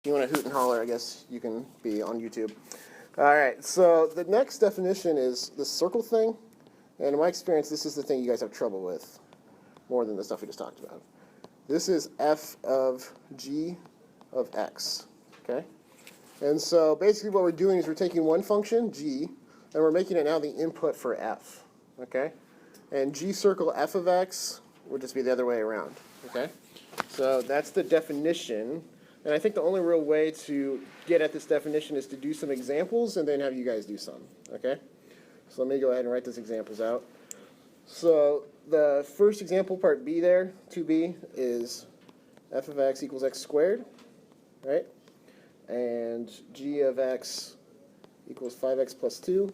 you want to hoot and holler, I guess you can be on YouTube. All right, so the next definition is the circle thing. And in my experience, this is the thing you guys have trouble with more than the stuff we just talked about. This is f of g of x, okay? And so basically what we're doing is we're taking one function, g, and we're making it now the input for f, okay? And g circle f of x would just be the other way around, okay? So that's the definition. And I think the only real way to get at this definition is to do some examples and then have you guys do some, okay? So let me go ahead and write those examples out. So the first example, part B there, 2b, is f of x equals x squared, right? And g of x equals 5x plus 2.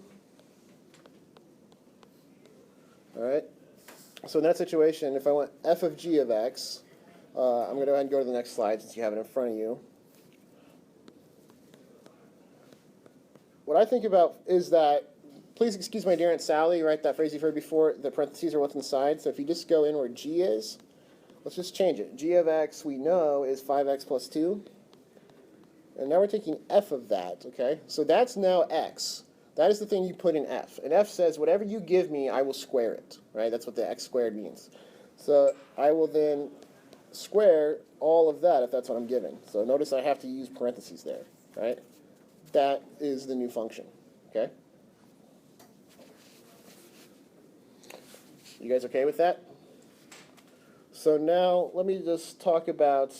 All right? So in that situation, if I want f of g of x, I'm going to go ahead and go to the next slide since you have it in front of you. What I think about is that, please excuse my dear Aunt Sally, right? That phrase you've heard before, the parentheses are what's inside. So if you just go in where g is, let's just change it. G of x, we know, is 5x plus 2. And now we're taking f of that, okay? So that's now x. That is the thing you put in f. And f says, whatever you give me, I will square it, right? That's what the x squared means. So I will then square all of that if that's what I'm given. So notice I have to use parentheses there, right? That is the new function, okay? You guys okay with that? So now let me just talk about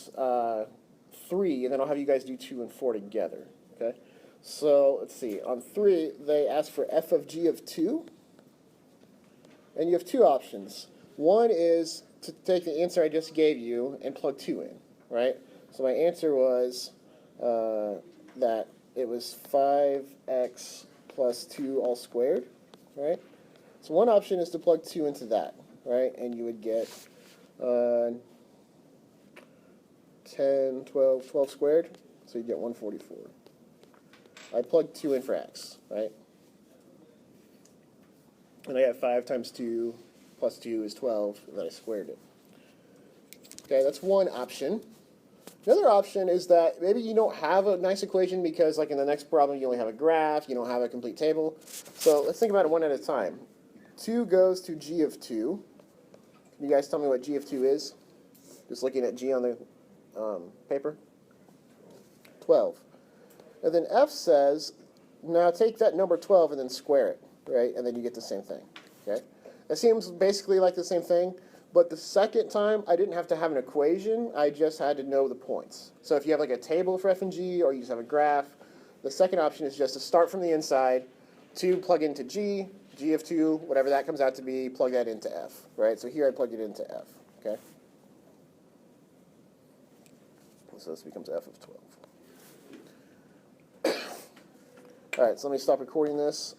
3, and then I'll have you guys do 2 and 4 together, okay? So let's see. On 3, they ask for f of g of 2, and you have 2 options. One is to take the answer I just gave you and plug 2 in, right? So my answer was that it was 5x plus 2 all squared, right? So one option is to plug 2 into that, right? And you would get 10, 12 squared, so you get 144. I plugged 2 in for x, right? And I got 5 times 2 plus 2 is 12, and then I squared it. Okay, that's one option. The other option is that maybe you don't have a nice equation because, like in the next problem, you only have a graph, you don't have a complete table. So let's think about it one at a time. 2 goes to g of 2. Can you guys tell me what g of 2 is? Just looking at g on the paper. 12. And then f says, now take that number 12 and then square it, right? And then you get the same thing, okay? It seems basically like the same thing, but the second time I didn't have to have an equation, I just had to know the points. So if you have like a table for f and g, or you just have a graph, the second option is just to start from the inside, 2 plug into g, g of 2, whatever that comes out to be, plug that into f, right? So here I plugged it into f, okay? So this becomes f of 12. All right, so let me stop recording this.